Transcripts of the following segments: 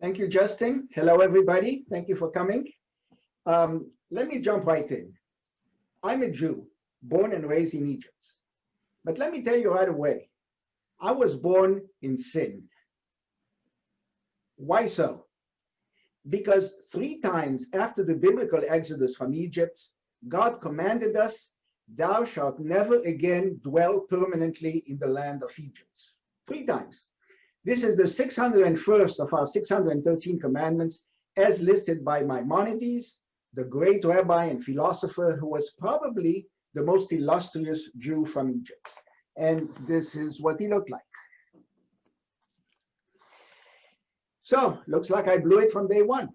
Thank you, Justin. Hello, everybody. Thank you for coming. Let me jump right in. I'm a Jew, born and raised in Egypt. But let me tell you right away, I was born in sin. Why so? Because 3 times after the biblical exodus from Egypt, God commanded us, "Thou shalt never again dwell permanently in the land of Egypt." 3 times. This is the 601st of our 613 commandments, as listed by Maimonides, the great rabbi and philosopher who was probably the most illustrious Jew from Egypt. And this is what he looked like. So, looks like I blew it from day one.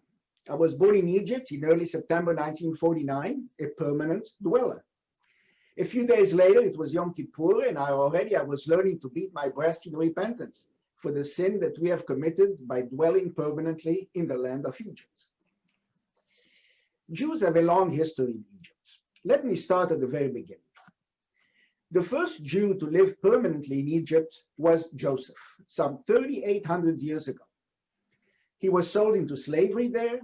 I was born in Egypt in early September 1949, a permanent dweller. A few days later, it was Yom Kippur, and I was learning to beat my breast in repentance for the sin that we have committed by dwelling permanently in the land of Egypt. Jews have a long history in Egypt. Let me start at the very beginning. The first Jew to live permanently in Egypt was Joseph, some 3,800 years ago. He was sold into slavery there.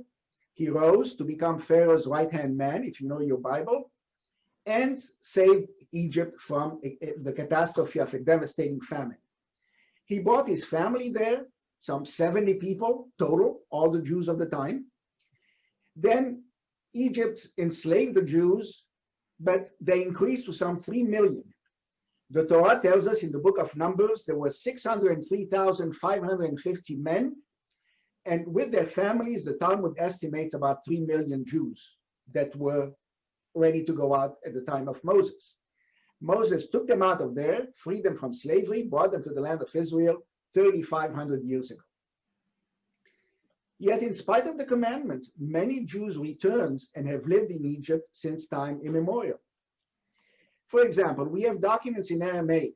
He rose to become Pharaoh's right-hand man, if you know your Bible, and saved Egypt from the catastrophe of a devastating famine. He brought his family there, some 70 people total, all the Jews of the time. Then Egypt enslaved the Jews, but they increased to some 3 million. The Torah tells us in the book of Numbers there were 603,550 men, and with their families, the Talmud estimates about 3 million Jews that were ready to go out at the time of Moses. Moses took them out of there, freed them from slavery, brought them to the land of Israel 3,500 years ago. Yet in spite of the commandments, many Jews returned and have lived in Egypt since time immemorial. For example, we have documents in Aramaic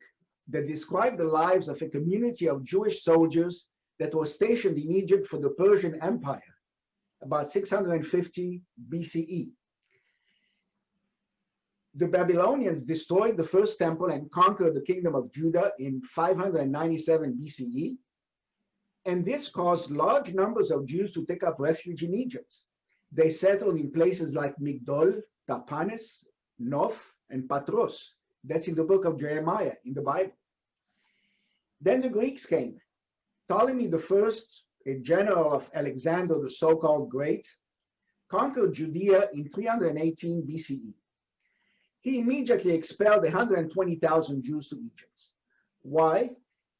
that describe the lives of a community of Jewish soldiers that were stationed in Egypt for the Persian Empire, about 650 BCE. The Babylonians destroyed the first temple and conquered the kingdom of Judah in 597 BCE, and this caused large numbers of Jews to take up refuge in Egypt. They settled in places like Migdol, Tapanes, Nof, and Patros. That's in the book of Jeremiah in the Bible. Then the Greeks came. Ptolemy I, a general of Alexander the so-called Great, conquered Judea in 318 BCE. He immediately expelled 120,000 Jews to Egypt. Why?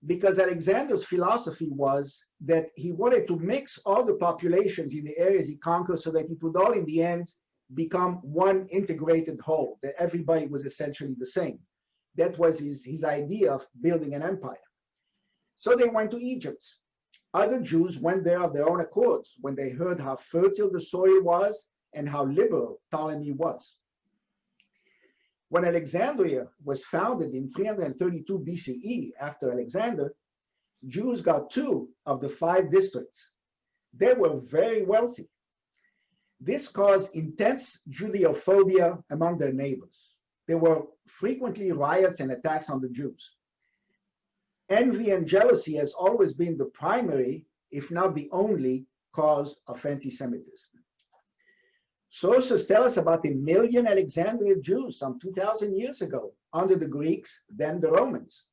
Because Alexander's philosophy was that he wanted to mix all the populations in the areas he conquered so that it would all in the end become one integrated whole, that everybody was essentially the same. That was his idea of building an empire. So they went to Egypt. Other Jews went there of their own accord when they heard how fertile the soil was and how liberal Ptolemy was. When Alexandria was founded in 332 BCE after Alexander, Jews got 2 of the 5 districts. They were very wealthy. This caused intense Judeophobia among their neighbors. There were frequently riots and attacks on the Jews. Envy and jealousy has always been the primary, if not the only, cause of anti-Semitism. Sources tell us about 1 million Alexandria Jews some 2,000 years ago, under the Greeks, then the Romans.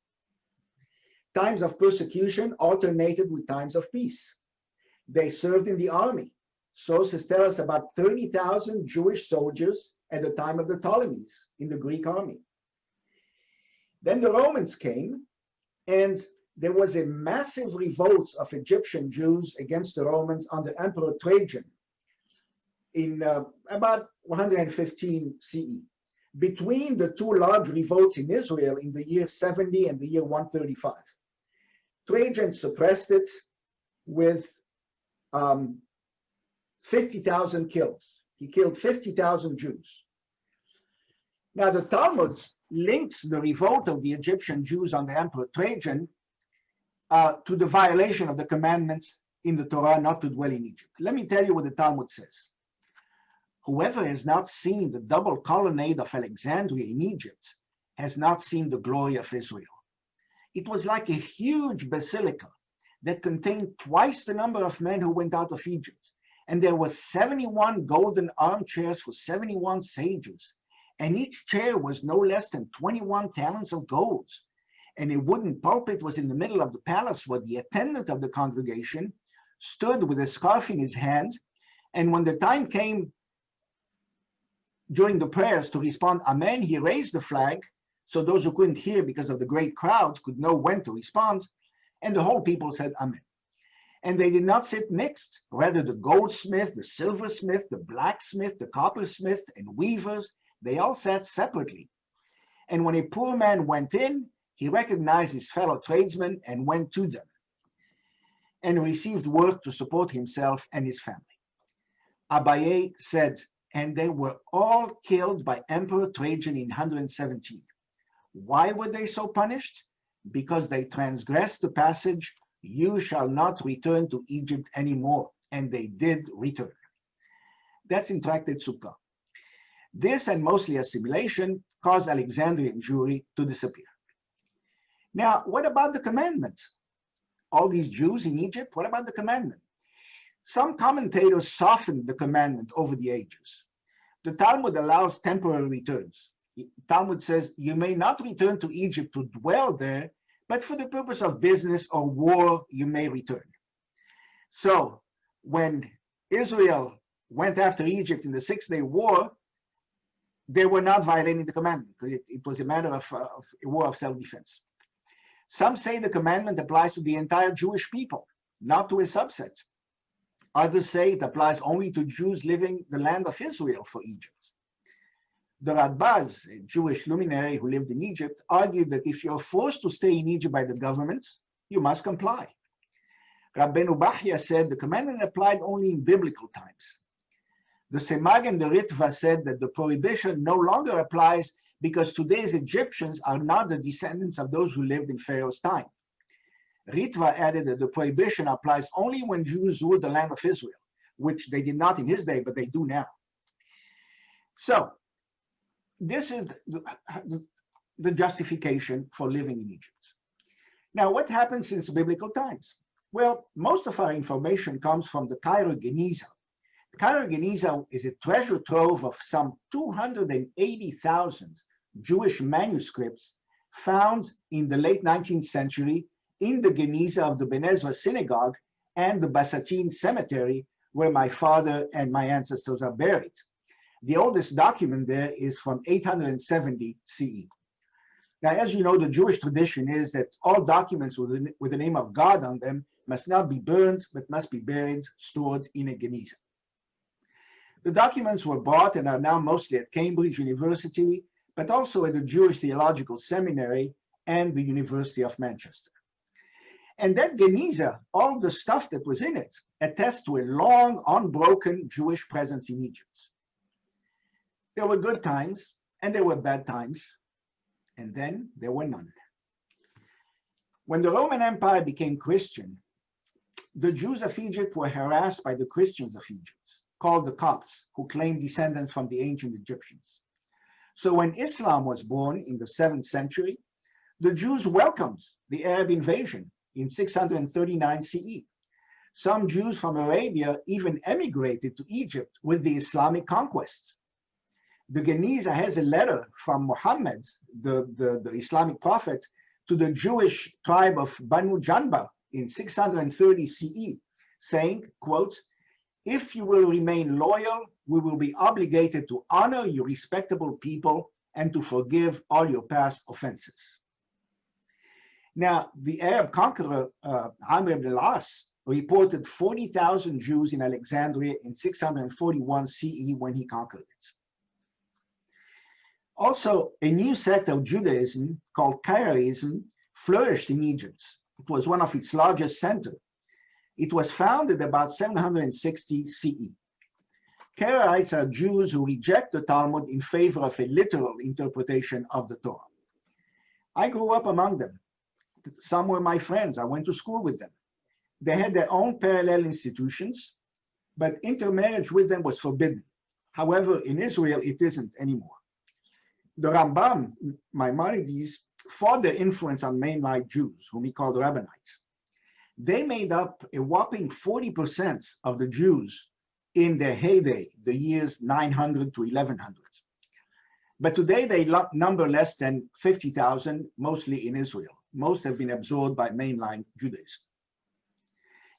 Times of persecution alternated with times of peace. They served in the army. Sources tell us about 30,000 Jewish soldiers at the time of the Ptolemies in the Greek army. Then the Romans came, and there was a massive revolt of Egyptian Jews against the Romans under Emperor Trajan in about 115 CE. Between the 2 large revolts in Israel in the year 70 and the year 135, Trajan suppressed it with 50,000 kills. He killed 50,000 Jews. Now the Talmud links the revolt of the Egyptian Jews under Emperor Trajan to the violation of the commandments in the Torah not to dwell in Egypt. Let me tell you what the Talmud says. Whoever has not seen the double colonnade of Alexandria in Egypt has not seen the glory of Israel. It was like a huge basilica that contained twice the number of men who went out of Egypt. And there were 71 golden armchairs for 71 sages. And each chair was no less than 21 talents of gold. And a wooden pulpit was in the middle of the palace, where the attendant of the congregation stood with a scarf in his hand. And when the time came during the prayers to respond Amen, he raised the flag, so those who couldn't hear because of the great crowds could know when to respond, and the whole people said Amen. And they did not sit mixed. Rather, the goldsmith, the silversmith, the blacksmith, the coppersmith, and weavers, they all sat separately. And when a poor man went in, he recognized his fellow tradesmen and went to them, and received work to support himself and his family. Abaye said, and they were all killed by Emperor Trajan in 117. Why were they so punished? Because they transgressed the passage, you shall not return to Egypt anymore. And they did return. That's in Tractate Sukkah. This, and mostly assimilation, caused Alexandrian Jewry to disappear. Now, what about the commandment? All these Jews in Egypt, what about the commandment? Some commentators softened the commandment over the ages. The Talmud allows temporary returns. Talmud says, you may not return to Egypt to dwell there, but for the purpose of business or war, you may return. So when Israel went after Egypt in the Six-Day War, they were not violating the commandment, because it was a matter of a war of self-defense. Some say the commandment applies to the entire Jewish people, not to a subset. Others say it applies only to Jews living the land of Israel for Egypt. The Radbaz, a Jewish luminary who lived in Egypt, argued that if you're forced to stay in Egypt by the government, you must comply. Rabbeinu Bachya said the commandment applied only in biblical times. The Semag and the Ritva said that the prohibition no longer applies because today's Egyptians are not the descendants of those who lived in Pharaoh's time. Ritva added that the prohibition applies only when Jews ruled the land of Israel, which they did not in his day, but they do now. So, this is the justification for living in Egypt. Now, what happened since biblical times? Well, most of our information comes from the Cairo Geniza. The Cairo Geniza is a treasure trove of some 280,000 Jewish manuscripts found in the late 19th century in the Geniza of the Ben Ezra synagogue and the Basatin cemetery, where my father and my ancestors are buried. The oldest document there is from 870 CE. Now, as you know, the Jewish tradition is that all documents with the name of God on them must not be burned, but must be buried, stored in a Geniza. The documents were bought and are now mostly at Cambridge University, but also at the Jewish Theological Seminary and the University of Manchester. And that Geniza, all the stuff that was in it, attests to a long, unbroken Jewish presence in Egypt. There were good times, and there were bad times, and then there were none. When the Roman Empire became Christian, the Jews of Egypt were harassed by the Christians of Egypt, called the Copts, who claimed descendants from the ancient Egyptians. So when Islam was born in the 7th century, the Jews welcomed the Arab invasion in 639 CE. Some Jews from Arabia even emigrated to Egypt with the Islamic conquests. The Geniza has a letter from Muhammad, the Islamic prophet, to the Jewish tribe of Banu Janba in 630 CE, saying, quote, if you will remain loyal, we will be obligated to honor your respectable people and to forgive all your past offenses. Now, the Arab conqueror Amr ibn al-As reported 40,000 Jews in Alexandria in 641 CE when he conquered it. Also, a new sect of Judaism called Karaism flourished in Egypt. It was one of its largest centers. It was founded about 760 CE. Karaites are Jews who reject the Talmud in favor of a literal interpretation of the Torah. I grew up among them. Some were my friends. I went to school with them. They had their own parallel institutions, but intermarriage with them was forbidden. However, in Israel, it isn't anymore. The Rambam, Maimonides, fought their influence on Mennonite Jews, whom he called Rabbinites. They made up a whopping 40% of the Jews in their heyday, the years 900 to 1100. But today they number less than 50,000, mostly in Israel. Most have been absorbed by mainline Judaism.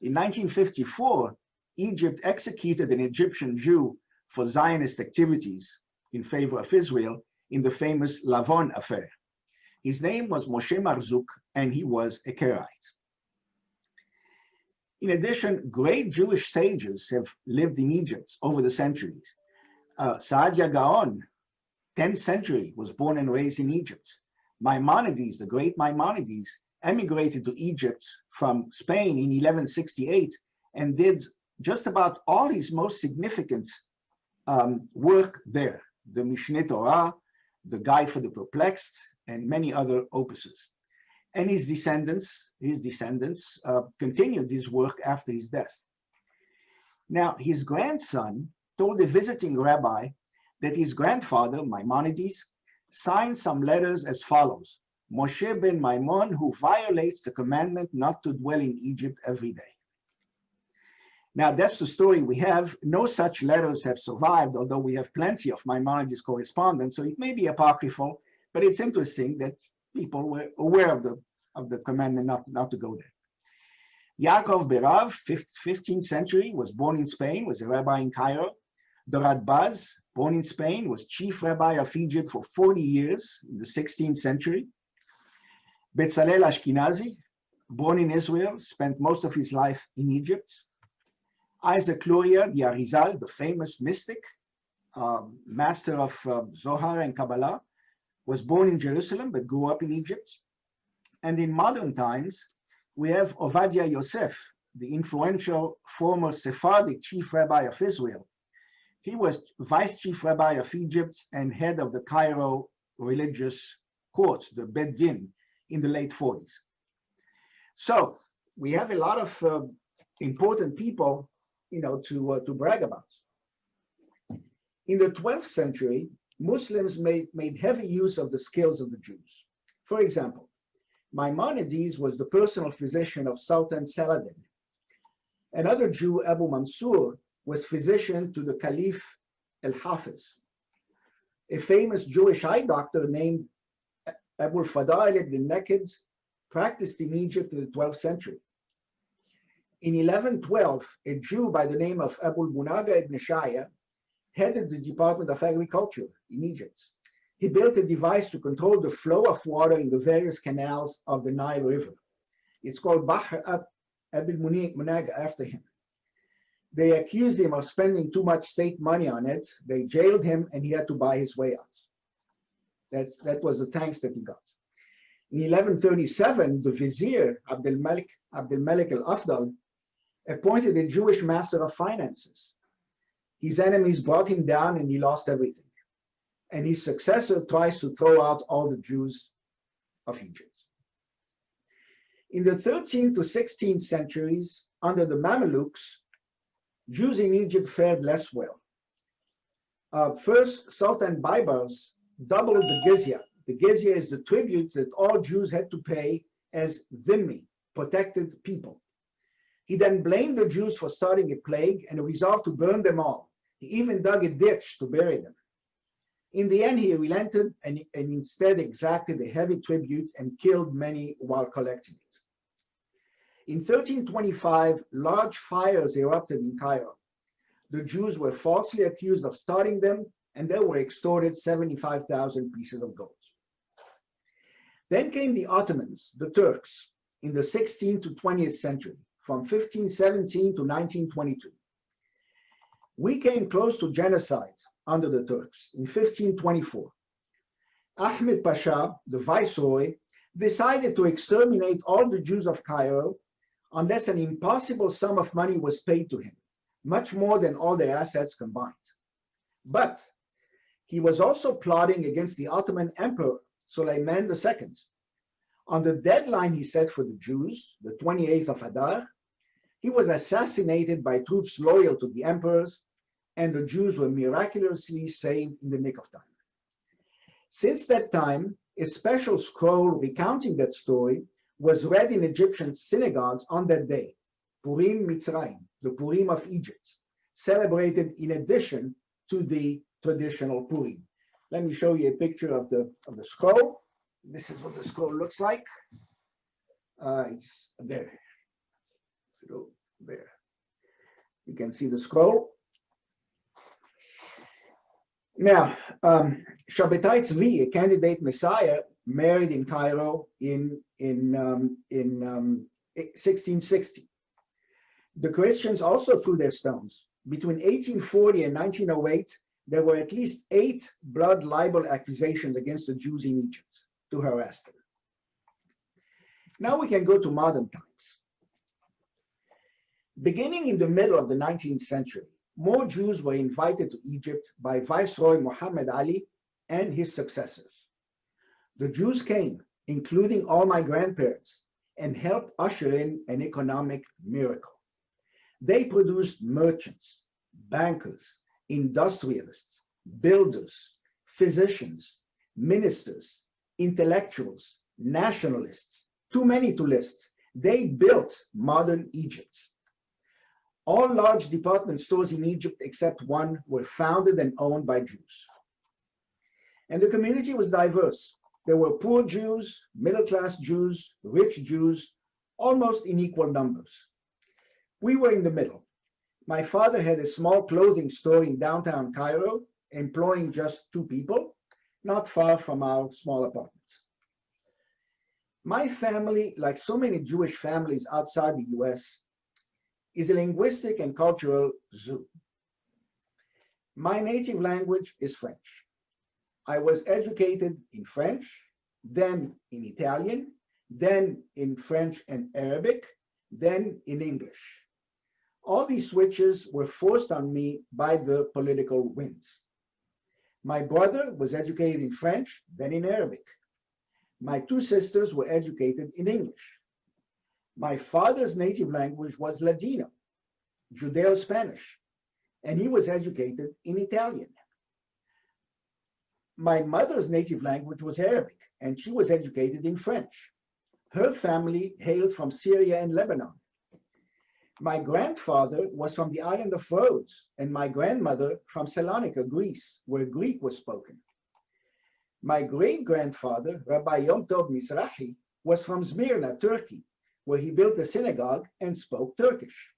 In 1954, Egypt executed an Egyptian Jew for Zionist activities in favor of Israel in the famous Lavon affair. His name was Moshe Marzouk, and he was a Karaite. In addition, great Jewish sages have lived in Egypt over the centuries. Saadia Gaon, 10th century, was born and raised in Egypt. Maimonides, the great Maimonides, emigrated to Egypt from Spain in 1168 and did just about all his most significant work there. The Mishneh Torah, the Guide for the Perplexed, and many other opuses. And his descendants continued his work after his death. Now, his grandson told a visiting rabbi that his grandfather, Maimonides, signed some letters as follows: Moshe ben Maimon, who violates the commandment not to dwell in Egypt every day. Now, that's the story we have. No such letters have survived, although we have plenty of Maimonides correspondence, so it may be apocryphal, but it's interesting that people were aware of the commandment not to go there. Yaakov Berav, 15th century, was born in Spain, was a rabbi in Cairo. The Radbaz, born in Spain, was chief rabbi of Egypt for 40 years in the 16th century. Betzalel Ashkenazi, born in Israel, spent most of his life in Egypt. Isaac Luria, the Arizal, the famous mystic, master of Zohar and Kabbalah, was born in Jerusalem but grew up in Egypt. And in modern times, we have Ovadia Yosef, the influential former Sephardic chief rabbi of Israel. He was vice chief rabbi of Egypt and head of the Cairo religious court, the Bet Din, in the late 40s. So we have a lot of important people, to brag about. In the 12th century, Muslims made heavy use of the skills of the Jews. For example, Maimonides was the personal physician of Sultan Saladin. Another Jew, Abu Mansur, was physician to the Caliph al-Hafiz. A famous Jewish eye doctor named Abu al-Fadail ibn Naked practiced in Egypt in the 12th century. In 1112, a Jew by the name of Abu al-Bunaga ibn Shaya headed the Department of Agriculture in Egypt. He built a device to control the flow of water in the various canals of the Nile River. It's called Bahr Abu al-Bunaga after him. They accused him of spending too much state money on it. They jailed him and he had to buy his way out. That was the thanks that he got. In 1137, the vizier, Abdel Malik al-Afdal, appointed a Jewish master of finances. His enemies brought him down and he lost everything. And his successor tries to throw out all the Jews of Egypt. In the 13th to 16th centuries, under the Mamelukes, Jews in Egypt fared less well. First, Sultan Baybars doubled the Gizya. The Gizya is the tribute that all Jews had to pay as dhimmi, protected people. He then blamed the Jews for starting a plague and resolved to burn them all. He even dug a ditch to bury them. In the end, he relented and instead exacted a heavy tribute and killed many while collecting it. In 1325, large fires erupted in Cairo. The Jews were falsely accused of starting them, and they were extorted 75,000 pieces of gold. Then came the Ottomans, the Turks, in the 16th to 20th century, from 1517 to 1922. We came close to genocide under the Turks in 1524. Ahmed Pasha, the viceroy, decided to exterminate all the Jews of Cairo unless an impossible sum of money was paid to him, much more than all their assets combined. But he was also plotting against the Ottoman Emperor, Suleiman II. On the deadline he set for the Jews, the 28th of Adar, he was assassinated by troops loyal to the emperors, and the Jews were miraculously saved in the nick of time. Since that time, a special scroll recounting that story was read in Egyptian synagogues on that day, Purim Mitzrayim, the Purim of Egypt, celebrated in addition to the traditional Purim. Let me show you a picture of the scroll. This is what the scroll looks like. It's there. So there. You can see the scroll. Now, Shabbatai Tzvi, a candidate messiah, married in Cairo in 1660. The Christians also threw their stones. Between 1840 and 1908, there were at least 8 blood libel accusations against the Jews in Egypt to harass them. Now we can go to modern times. Beginning in the middle of the 19th century, more Jews were invited to Egypt by Viceroy Muhammad Ali and his successors. The Jews came, including all my grandparents, and helped usher in an economic miracle. They produced merchants, bankers, industrialists, builders, physicians, ministers, intellectuals, nationalists, too many to list. They built modern Egypt. All large department stores in Egypt, except one, were founded and owned by Jews. And the community was diverse. There were poor Jews, middle-class Jews, rich Jews, almost in equal numbers. We were in the middle. My father had a small clothing store in downtown Cairo, employing just 2 people, not far from our small apartment. My family, like so many Jewish families outside the US, is a linguistic and cultural zoo. My native language is French. I was educated in French, then in Italian, then in French and Arabic, then in English. All these switches were forced on me by the political winds. My brother was educated in French, then in Arabic. My 2 sisters were educated in English. My father's native language was Ladino, Judeo-Spanish, and he was educated in Italian. My mother's native language was Arabic, and she was educated in French. Her family hailed from Syria and Lebanon. My grandfather was from the island of Rhodes, and my grandmother from Salonika, Greece, where Greek was spoken. My great-grandfather, Rabbi Yom Tov Mizrahi, was from Smyrna, Turkey, where he built a synagogue and spoke Turkish.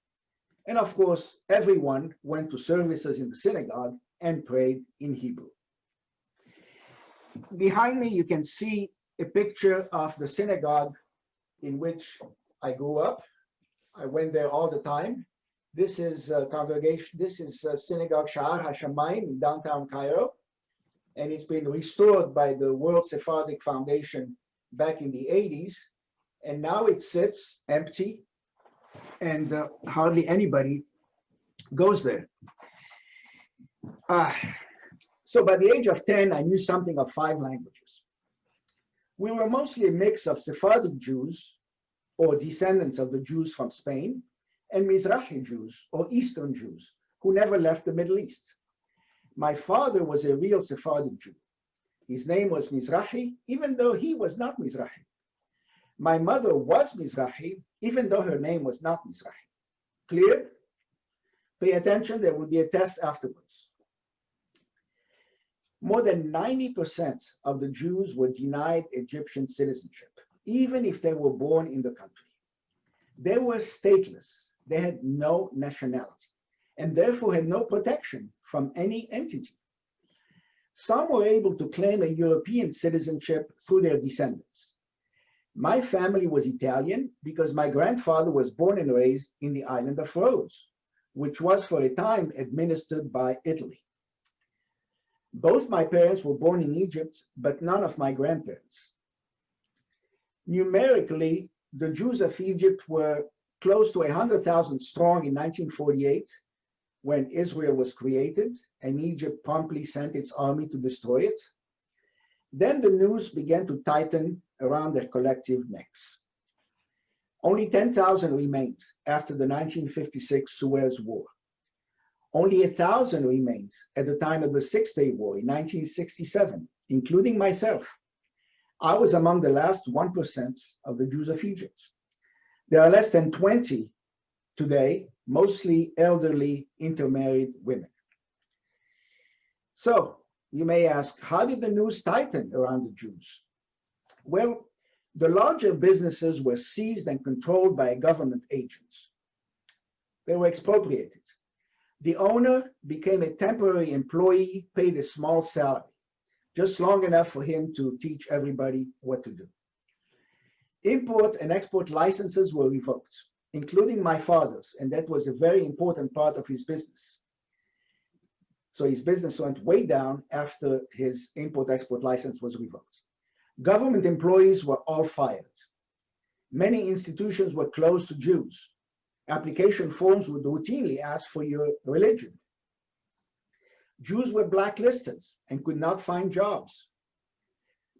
And of course, everyone went to services in the synagogue and prayed in Hebrew. Behind me, you can see a picture of the synagogue in which I grew up. I went there all the time. This is a congregation, this is a synagogue Sha'ar HaShamayim in downtown Cairo. And it's been restored by the World Sephardic Foundation back in the 80s. And now it sits empty and hardly anybody goes there. So by the age of 10, I knew something of 5 languages. We were mostly a mix of Sephardic Jews, or descendants of the Jews from Spain, and Mizrahi Jews, or Eastern Jews, who never left the Middle East. My father was a real Sephardic Jew. His name was Mizrahi, even though he was not Mizrahi. My mother was Mizrahi, even though her name was not Mizrahi. Clear? Pay attention, there will be a test afterwards. More than 90% of the Jews were denied Egyptian citizenship, even if they were born in the country. They were stateless. They had no nationality, and therefore had no protection from any entity. Some were able to claim a European citizenship through their descendants. My family was Italian because my grandfather was born and raised in the island of Rhodes, which was for a time administered by Italy. Both my parents were born in Egypt, but none of my grandparents. Numerically, the Jews of Egypt were close to 100,000 strong in 1948, when Israel was created and Egypt promptly sent its army to destroy it. Then the noose began to tighten around their collective necks. Only 10,000 remained after the 1956 Suez War. Only 1,000 remained at the time of the Six-Day War in 1967, including myself. I was among the last 1% of the Jews of Egypt. There are less than 20 today, mostly elderly, intermarried women. So you may ask, how did the news tighten around the Jews? Well, the larger businesses were seized and controlled by government agents. They were expropriated. The owner became a temporary employee, paid a small salary, just long enough for him to teach everybody what to do. Import and export licenses were revoked, including my father's, and that was a very important part of his business. So his business went way down after his import-export license was revoked. Government employees were all fired. Many institutions were closed to Jews. Application forms would routinely ask for your religion. Jews were blacklisted and could not find jobs.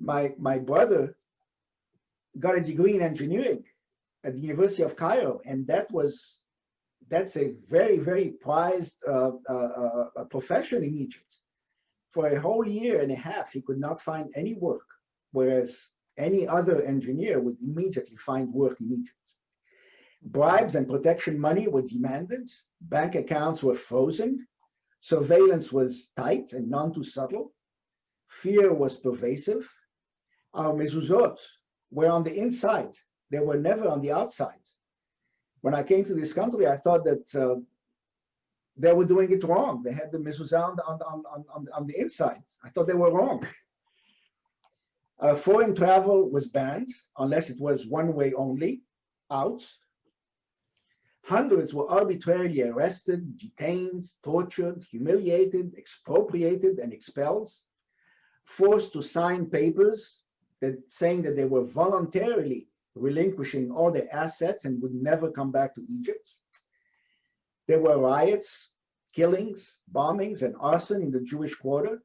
My brother got a degree in engineering at the University of Cairo, and that's a very, very prized profession in Egypt. For a whole year and a half, he could not find any work, whereas any other engineer would immediately find work in Egypt. Bribes and protection money were demanded, bank accounts were frozen, surveillance was tight and none too subtle, fear was pervasive. Our mezuzot were on the inside, they were never on the outside. When I came to this country, I thought that they were doing it wrong. They had the mezuzah on the inside. I thought they were wrong. Foreign travel was banned unless it was one way only, out. Hundreds were arbitrarily arrested, detained, tortured, humiliated, expropriated, and expelled, forced to sign papers saying that they were voluntarily relinquishing all their assets and would never come back to Egypt. There were riots, killings, bombings, and arson in the Jewish quarter.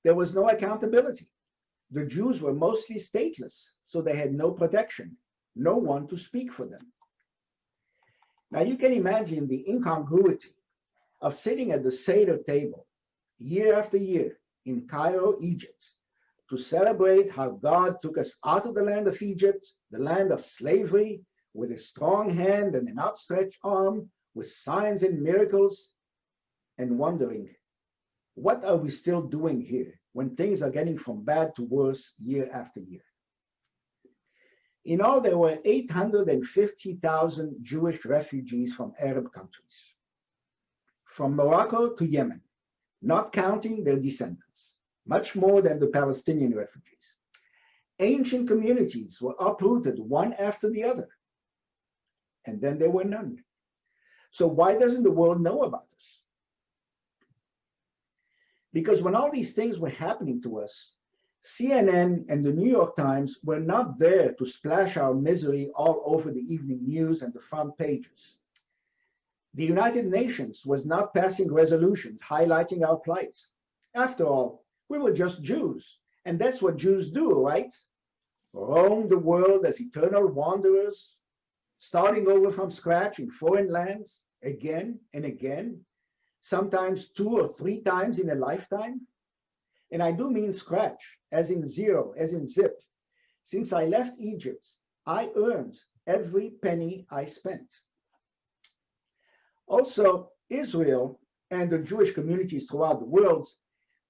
There was no accountability. The Jews were mostly stateless, so they had no protection, no one to speak for them. Now you can imagine the incongruity of sitting at the Seder table year after year in Cairo, Egypt, to celebrate how God took us out of the land of Egypt, the land of slavery, with a strong hand and an outstretched arm, with signs and miracles, and wondering, what are we still doing here when things are getting from bad to worse year after year? In all, there were 850,000 Jewish refugees from Arab countries, from Morocco to Yemen, not counting their descendants, much more than the Palestinian refugees. Ancient communities were uprooted one after the other, and then there were none. So why doesn't the world know about us? Because when all these things were happening to us, CNN and the New York Times were not there to splash our misery all over the evening news and the front pages. The United Nations was not passing resolutions highlighting our plight. After all, we were just Jews, and that's what Jews do, right? Roam the world as eternal wanderers, starting over from scratch in foreign lands again and again, sometimes 2 or 3 times in a lifetime. And I do mean scratch, as in zero, as in zip. Since I left Egypt, I earned every penny I spent. Also, Israel and the Jewish communities throughout the world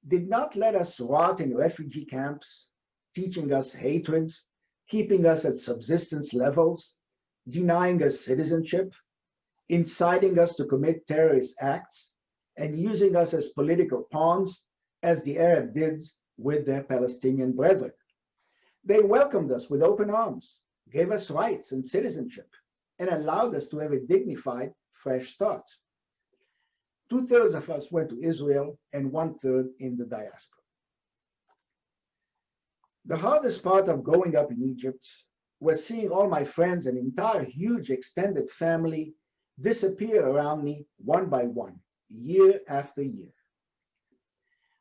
did not let us rot in refugee camps, teaching us hatred, keeping us at subsistence levels, denying us citizenship, inciting us to commit terrorist acts, and using us as political pawns, as the Arab did with their Palestinian brethren. They welcomed us with open arms, gave us rights and citizenship, and allowed us to have a dignified, fresh start. 2/3 of us went to Israel and 1/3 in the diaspora. The hardest part of growing up in Egypt was seeing all my friends and entire huge extended family disappear around me one by one, year after year.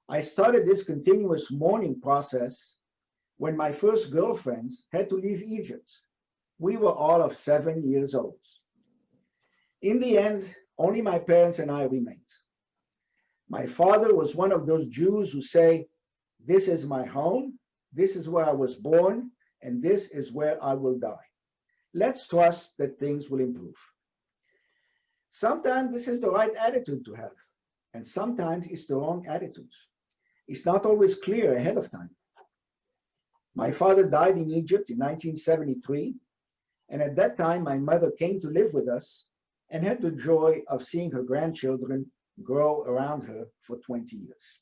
I started this continuous mourning process when my first girlfriend had to leave Egypt. We were all of 7 years old. In the end, only my parents and I remained. My father was one of those Jews who say, "This is my home, This is where I was born, and this is where I will die. Let's trust that things will improve. Sometimes this is the right attitude to have, and sometimes it's the wrong attitude. It's not always clear ahead of time. My father died in Egypt in 1973, and at that time my mother came to live with us and had the joy of seeing her grandchildren grow around her for 20 years.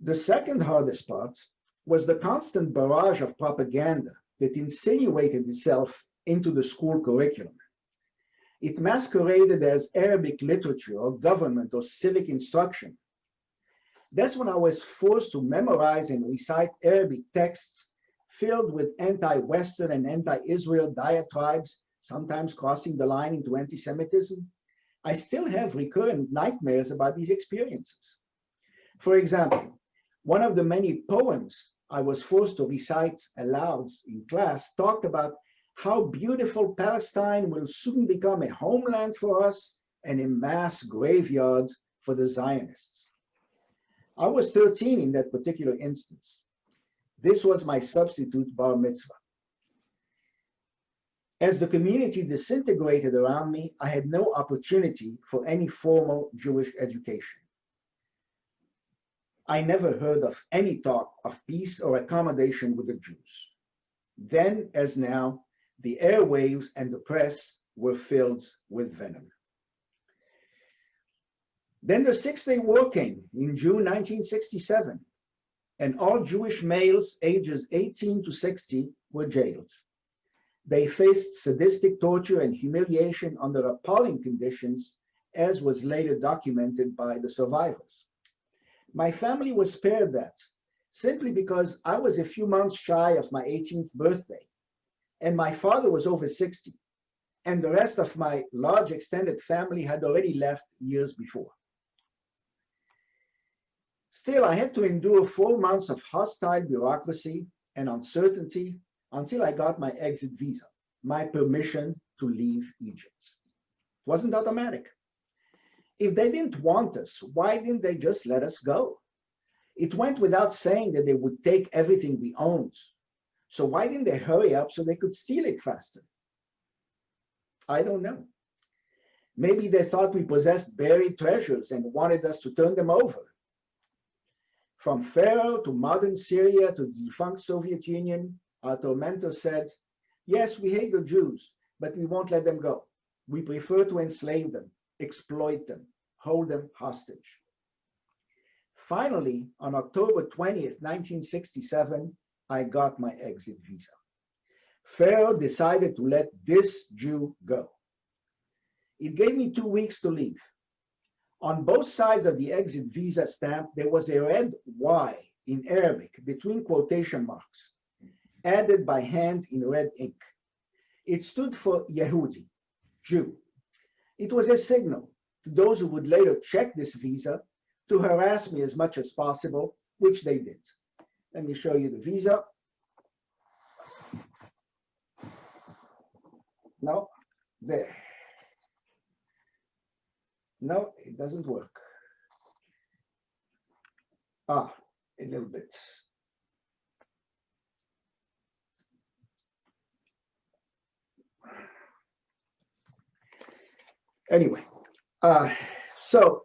The second hardest part was the constant barrage of propaganda that insinuated itself into the school curriculum. It masqueraded as Arabic literature or government or civic instruction. That's when I was forced to memorize and recite Arabic texts filled with anti-Western and anti-Israel diatribes, sometimes crossing the line into anti-Semitism. I still have recurrent nightmares about these experiences. For example, one of the many poems I was forced to recite aloud in class talked about how beautiful Palestine will soon become a homeland for us and a mass graveyard for the Zionists. I was 13 in that particular instance. This was my substitute bar mitzvah. As the community disintegrated around me, I had no opportunity for any formal Jewish education. I never heard of any talk of peace or accommodation with the Jews. Then, as now, the airwaves and the press were filled with venom. Then the Six-Day War came in June 1967, and all Jewish males ages 18 to 60 were jailed. They faced sadistic torture and humiliation under appalling conditions, as was later documented by the survivors. My family was spared that, simply because I was a few months shy of my 18th birthday, and my father was over 60, and the rest of my large extended family had already left years before. Still, I had to endure 4 months of hostile bureaucracy and uncertainty until I got my exit visa, my permission to leave Egypt. It wasn't automatic. If they didn't want us, why didn't they just let us go? It went without saying that they would take everything we owned. So why didn't they hurry up so they could steal it faster? I don't know. Maybe they thought we possessed buried treasures and wanted us to turn them over. From Pharaoh to modern Syria to the defunct Soviet Union, our tormentor said, yes, we hate the Jews, but we won't let them go. We prefer to enslave them, exploit them, hold them hostage. Finally, on October 20th, 1967, I got my exit visa. Pharaoh decided to let this Jew go. It gave me 2 weeks to leave. On both sides of the exit visa stamp, there was a red Y in Arabic between quotation marks, added by hand in red ink. It stood for Yehudi, Jew. It was a signal to those who would later check this visa to harass me as much as possible, which they did. Let me show you the visa. No, there. No, it doesn't work. A little bit. Anyway, so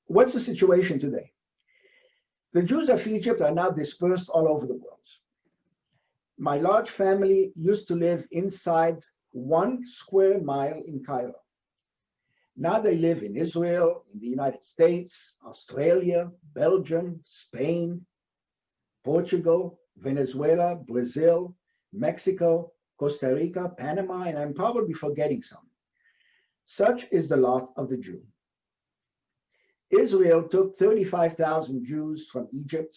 what's the situation today? The Jews of Egypt are now dispersed all over the world. My large family used to live inside 1 square mile in Cairo. Now they live in Israel, in the United States, Australia, Belgium, Spain, Portugal, Venezuela, Brazil, Mexico, Costa Rica, Panama, and I'm probably forgetting some. Such is the lot of the Jew. Israel took 35,000 Jews from Egypt,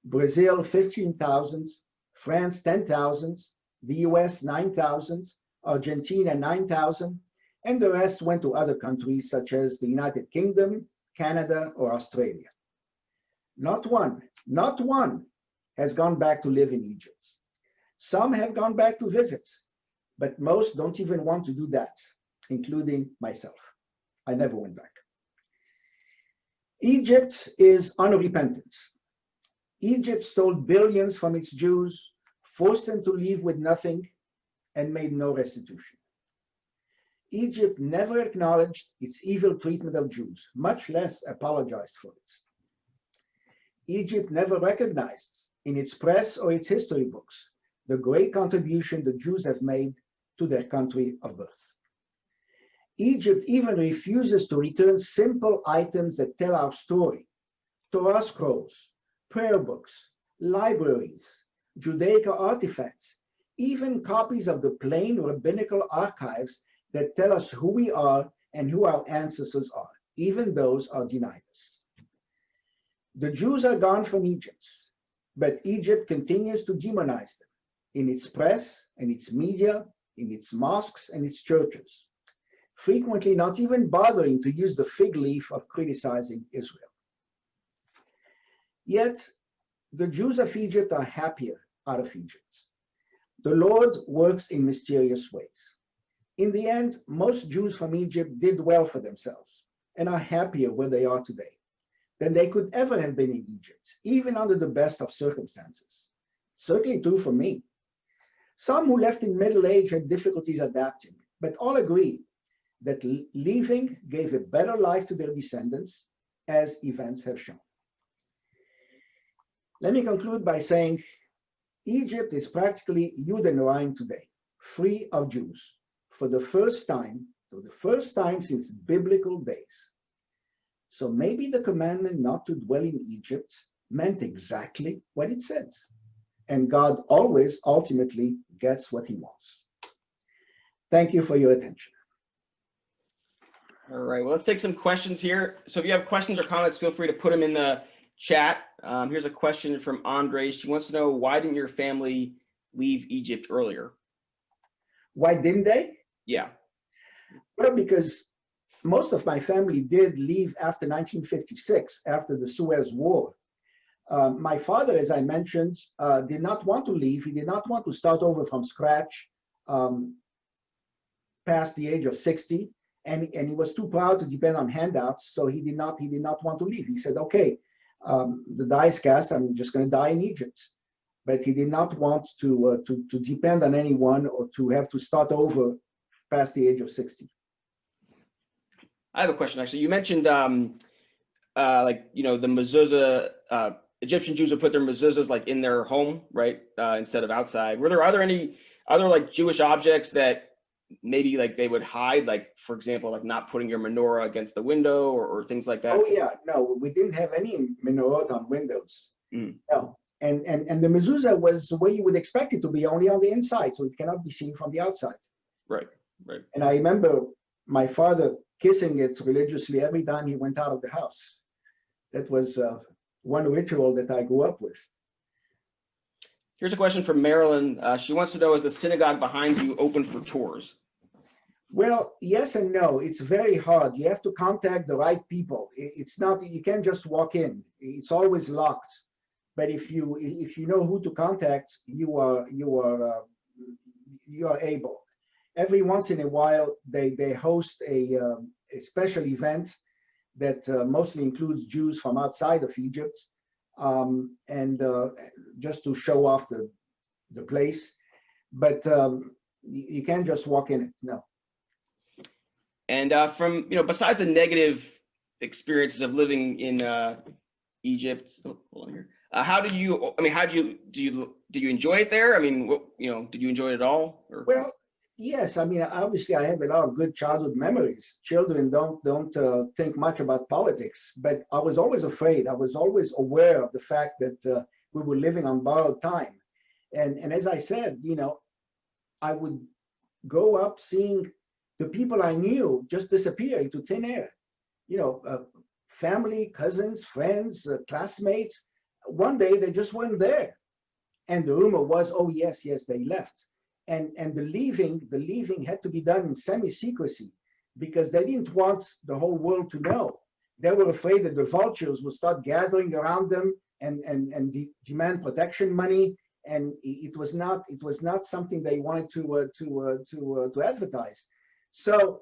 Brazil 15,000, France 10,000, the US 9,000, Argentina 9,000, and the rest went to other countries such as the United Kingdom, Canada, or Australia. Not one has gone back to live in Egypt. Some have gone back to visit, but most don't even want to do that, including myself. I never went back. Egypt is unrepentant. Egypt stole billions from its Jews, forced them to leave with nothing, and made no restitution. Egypt never acknowledged its evil treatment of Jews, much less apologized for it. Egypt never recognized in its press or its history books the great contribution the Jews have made to their country of birth. Egypt even refuses to return simple items that tell our story: Torah scrolls, prayer books, libraries, Judaica artifacts, even copies of the plain rabbinical archives that tell us who we are and who our ancestors are. Even those are denied us. The Jews are gone from Egypt, but Egypt continues to demonize them in its press and its media, in its mosques and its churches, frequently not even bothering to use the fig leaf of criticizing Israel. Yet, the Jews of Egypt are happier out of Egypt. The Lord works in mysterious ways. In the end, most Jews from Egypt did well for themselves and are happier where they are today than they could ever have been in Egypt, even under the best of circumstances. Certainly true for me. Some who left in middle age had difficulties adapting, but all agree that leaving gave a better life to their descendants, as events have shown. Let me conclude by saying Egypt is practically Judenrein today, free of Jews, for the first time since biblical days. So maybe the commandment not to dwell in Egypt meant exactly what it said. And God always ultimately gets what he wants. Thank you for your attention. All right, well, let's take some questions here. So if you have questions or comments, feel free to put them in the chat. Here's a question from Andre. She wants to know, why didn't your family leave Egypt earlier? Why didn't they? Yeah. Well, because most of my family did leave after 1956, after the Suez War. My father, as I mentioned, did not want to leave. He did not want to start over from scratch past the age of 60, and he was too proud to depend on handouts, so he did not want to leave. He said, okay, the die is cast, I'm just going to die in Egypt. But he did not want to depend on anyone or to have to start over past the age of 60. I have a question, actually. You mentioned, like, you know, the mezuzah, Egyptian Jews would put their mezuzahs like in their home, right, instead of outside. Are there any other like Jewish objects that maybe like they would hide, like, for example, like not putting your menorah against the window or things like that? Oh yeah, no, we didn't have any menorah on windows. No, and the mezuzah was the way you would expect it to be, only on the inside, so it cannot be seen from the outside. Right, right. And I remember my father kissing it religiously every time he went out of the house. That was one ritual that I grew up with. Here's a question from Marilyn. She wants to know, is the synagogue behind you open for tours? Well, yes and no. It's very hard. You have to contact the right people. It's not, you can't just walk in. It's always locked. But if you know who to contact, you are able. Every once in a while, they host a special event that mostly includes Jews from outside of Egypt, and just to show off the place. But you can't just walk in it, no. And from, you know, besides the negative experiences of living in Egypt, hold on here. How do you? I mean, do you enjoy it there? I mean, what, you know, did you enjoy it at all? Or? Well, yes. I mean, obviously, I have a lot of good childhood memories. Children don't think much about politics, but I was always afraid. I was always aware of the fact that we were living on borrowed time, and as I said, you know, I would grow up seeing the people I knew just disappear into thin air. You know, family, cousins, friends, classmates. One day they just weren't there, and the rumor was, oh yes, they left, and the leaving had to be done in semi-secrecy because they didn't want the whole world to know. They were afraid that the vultures would start gathering around them and demand protection money, and it was not something they wanted to advertise. So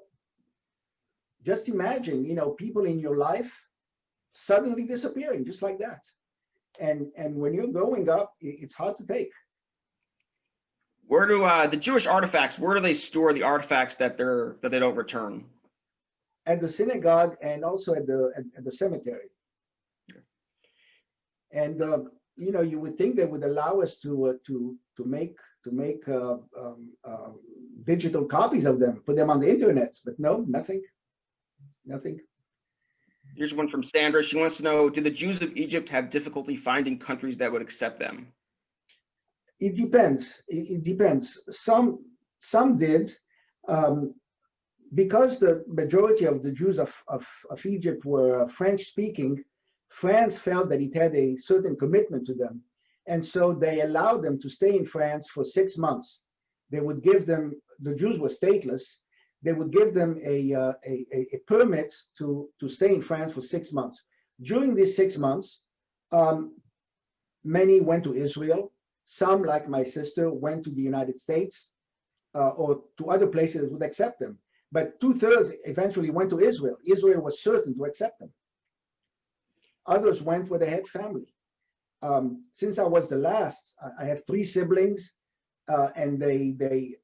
just imagine, you know, people in your life suddenly disappearing just like that. And when you're growing up, it's hard to take. Where do the Jewish artifacts? Where do they store the artifacts that they don't return? At the synagogue and also at the cemetery. And you know, you would think they would allow us to make digital copies of them, put them on the internet, but no, nothing. Here's one from Sandra. She wants to know: did the Jews of Egypt have difficulty finding countries that would accept them? It depends. It depends. Some did, because the majority of the Jews of Egypt were French speaking. France felt that it had a certain commitment to them, and so they allowed them to stay in France for 6 months. They would give them, the Jews were stateless, they would give them a permit to stay in France for 6 months. During these 6 months, many went to Israel. Some, like my sister, went to the United States or to other places that would accept them. But 2/3 eventually went to Israel. Israel was certain to accept them. Others went where they had family. Since I was the last, I have 3 siblings, and they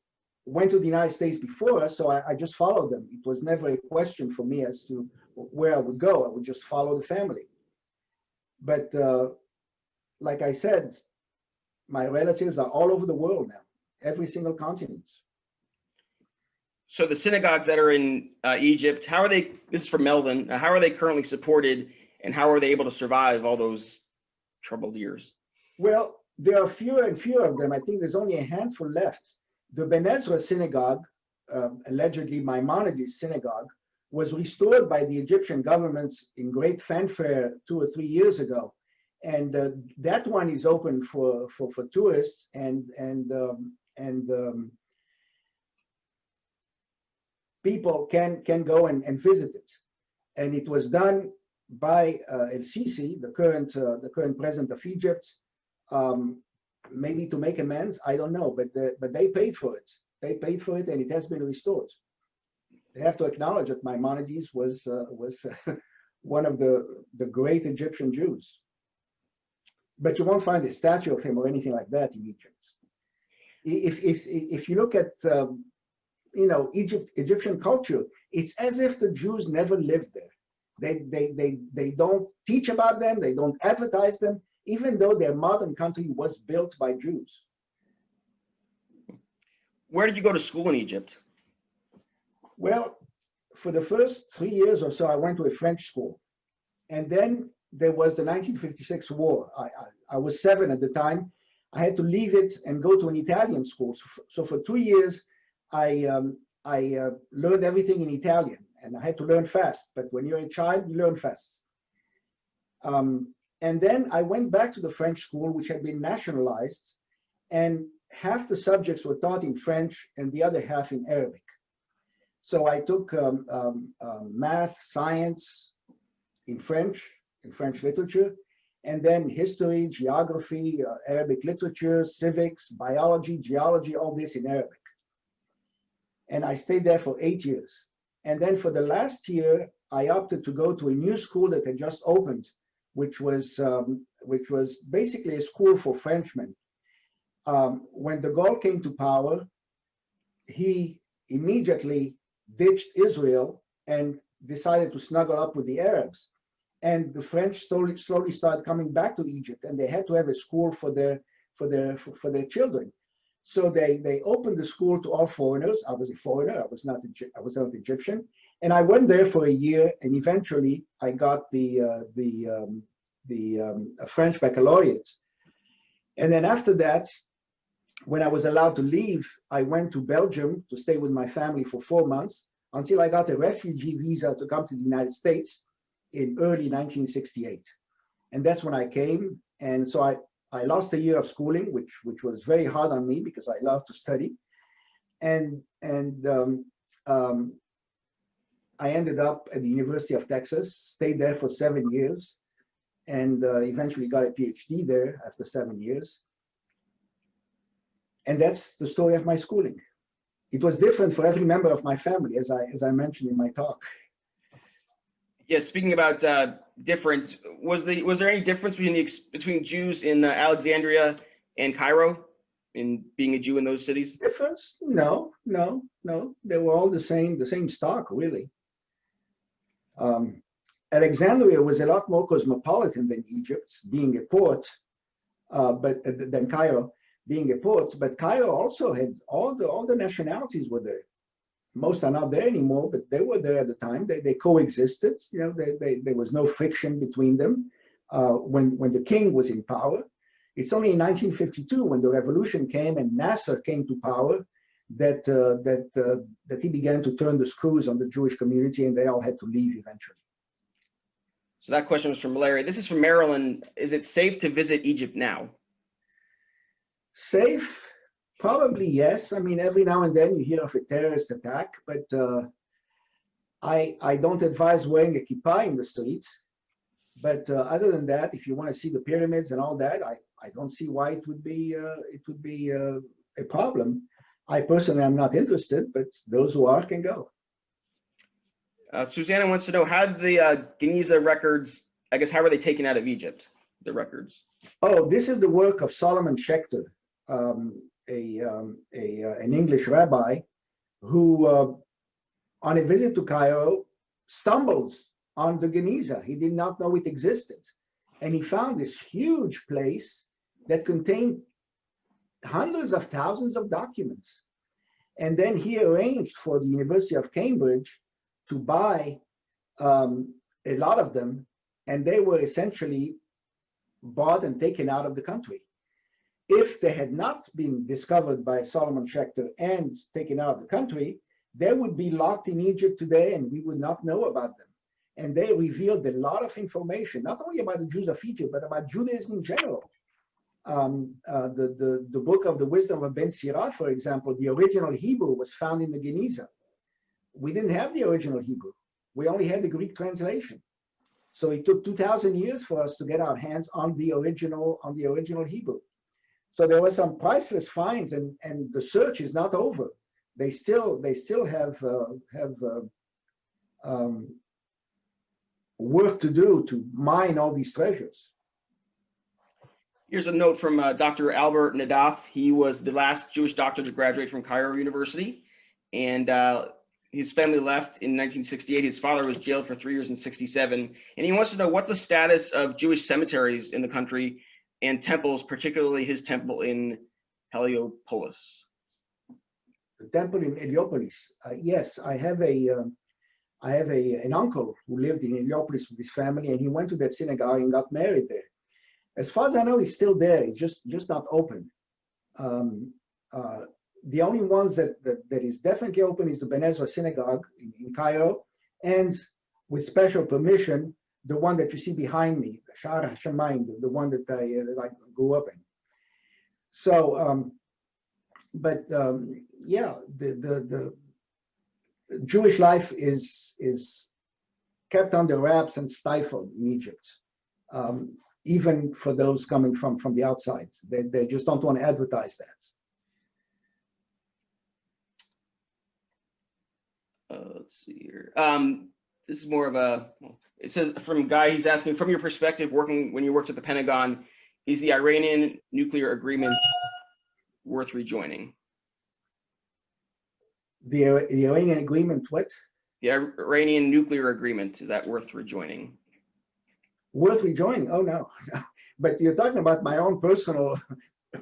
went to the United States before us, so I just followed them. It was never a question for me as to where I would go. I would just follow the family. But like I said, my relatives are all over the world now, every single continent. So the synagogues that are in Egypt, how are they? This is from Melvin. How are they currently supported, and how are they able to survive all those troubled years? Well, there are fewer and fewer of them. I think there's only a handful left. The Ben Ezra synagogue, allegedly Maimonides synagogue, was restored by the Egyptian government in great fanfare 2 or 3 years ago. And that one is open for tourists and people can go and visit it. And it was done by El-Sisi, the current president of Egypt, maybe to make amends. I don't know, but they paid for it. They paid for it, and it has been restored. They have to acknowledge that Maimonides was one of the great Egyptian Jews. But you won't find a statue of him or anything like that in Egypt. If you look at you know, Egyptian culture, it's as if the Jews never lived there. They don't teach about them, they don't advertise them, even though their modern country was built by Jews. Where did you go to school in Egypt? Well, for the first 3 years or so, I went to a French school. And then there was the 1956 war. I was 7 at the time. I had to leave it and go to an Italian school. So for 2 years, I learned everything in Italian, and I had to learn fast. But when you're a child, you learn fast. And then I went back to the French school, which had been nationalized, and half the subjects were taught in French and the other half in Arabic. So I took math, science in French literature, and then history, geography, Arabic literature, civics, biology, geology, all this in Arabic. And I stayed there for 8 years. And then for the last year, I opted to go to a new school that had just opened, which was basically a school for Frenchmen. When de Gaulle came to power, he immediately ditched Israel and decided to snuggle up with the Arabs. And the French slowly started coming back to Egypt, and they had to have a school for their children. So they opened the school to all foreigners. I was a foreigner. I was not Egyptian, and I went there for a year, and eventually I got the French baccalaureate. And then after that, when I was allowed to leave, I went to Belgium to stay with my family for 4 months until I got a refugee visa to come to the United States in early 1968. And that's when I came. And so I lost a year of schooling, which was very hard on me because I love to study. And I ended up at the University of Texas, stayed there for 7 years, and eventually got a PhD there after 7 years. And that's the story of my schooling. It was different for every member of my family, as I mentioned in my talk. Yeah, speaking about different, was there any difference between Jews in Alexandria and Cairo in being a Jew in those cities? Difference? No, no, no. They were all the same stock, really. Um, Alexandria was a lot more cosmopolitan than Egypt, being a port, but than Cairo, being a port. But Cairo also had all the nationalities were there. Most are not there anymore, but they were there at the time. They coexisted. You know, there was no friction between them when the king was in power. It's only in 1952, when the revolution came and Nasser came to power, that he began to turn the screws on the Jewish community, and they all had to leave eventually. So that question was from Larry. This is from Maryland. Is it safe to visit Egypt now? Safe? Probably yes. I mean, every now and then you hear of a terrorist attack, but I don't advise wearing a kippah in the streets. But other than that, if you want to see the pyramids and all that, I don't see why it would be a problem. I personally am not interested, but those who are can go. Susanna wants to know, how did the Geniza records, I guess, how were they taken out of Egypt, the records? Oh, this is the work of Solomon Schechter, an English rabbi who, on a visit to Cairo, stumbled on the Geniza. He did not know it existed. And he found this huge place that contained hundreds of thousands of documents. And then he arranged for the University of Cambridge to buy a lot of them, and they were essentially bought and taken out of the country. If they had not been discovered by Solomon Schechter and taken out of the country, they would be locked in Egypt today and we would not know about them. And they revealed a lot of information, not only about the Jews of Egypt, but about Judaism in general. The book of the Wisdom of Ben Sirah, for example, the original Hebrew was found in the Geniza. We didn't have the original Hebrew. We only had the Greek translation. So it took 2,000 years for us to get our hands on the original Hebrew. So there were some priceless finds, and the search is not over. They still have work to do to mine all these treasures. Here's a note from Dr. Albert Nadaf. He was the last Jewish doctor to graduate from Cairo University, and his family left in 1968. His father was jailed for 3 years in 1967, and he wants to know, what's the status of Jewish cemeteries in the country and temples, particularly his temple in Heliopolis. The temple in Heliopolis. Yes, I have an uncle who lived in Heliopolis with his family, and he went to that synagogue and got married there. As far as I know, he's still there. It's just not open. The only ones that is definitely open is the Ben Ezra synagogue in Cairo, and with special permission, the one that you see behind me, Sha'ar HaShamayim, the one that I grew up in. So, yeah, the Jewish life is kept under wraps and stifled in Egypt, even for those coming from the outside. They just don't want to advertise that. Let's see here. This is more of a, it says from Guy, he's asking, from your perspective, when you worked at the Pentagon, is the Iranian nuclear agreement worth rejoining? The Iranian agreement, what? The Iranian nuclear agreement, is that worth rejoining? Worth rejoining? Oh, no. But you're talking about my own personal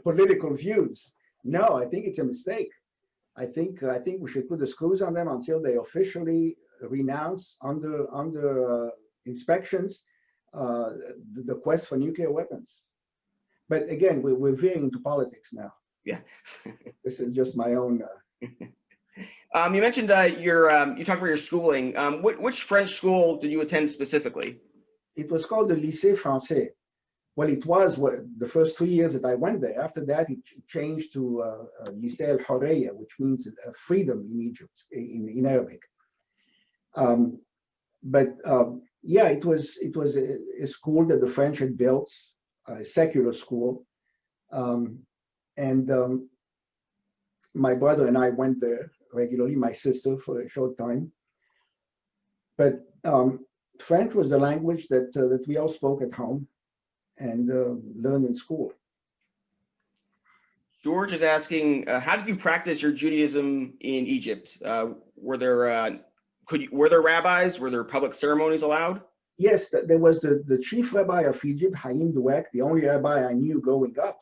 political views. No, I think it's a mistake. I think we should put the screws on them until they officially renounce under inspections the quest for nuclear weapons. But again, we're veering into politics now. Yeah. This is just my own. You mentioned you talked about your schooling. Which French school did you attend specifically? It was called the Lycée Français. Well, it was the first 3 years that I went there. After that, it changed to Lycée El Horeya, which means freedom in Egypt, in Arabic. Yeah, it was a school that the French had built, a secular school. My brother and I went there regularly, my sister for a short time. But French was the language that we all spoke at home and learned in school. George is asking, how did you practice your Judaism in Egypt? Were there rabbis? Were there public ceremonies allowed? Yes, there was the chief rabbi of Egypt, Haim Dweck, the only rabbi I knew growing up.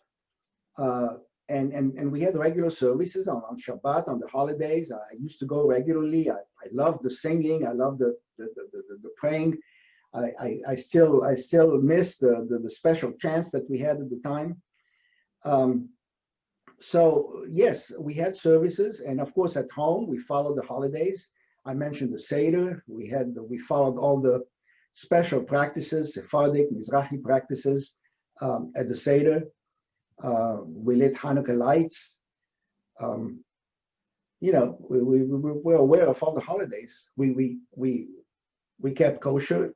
And we had regular services on Shabbat, on the holidays. I used to go regularly. I loved the singing. I loved the praying. I still miss the special chants that we had at the time. So yes, we had services, and of course at home we followed the holidays. I mentioned the Seder. We followed all the special practices, Sephardic, Mizrahi practices at the Seder. We lit Hanukkah lights. You know, we were aware of all the holidays. We kept kosher.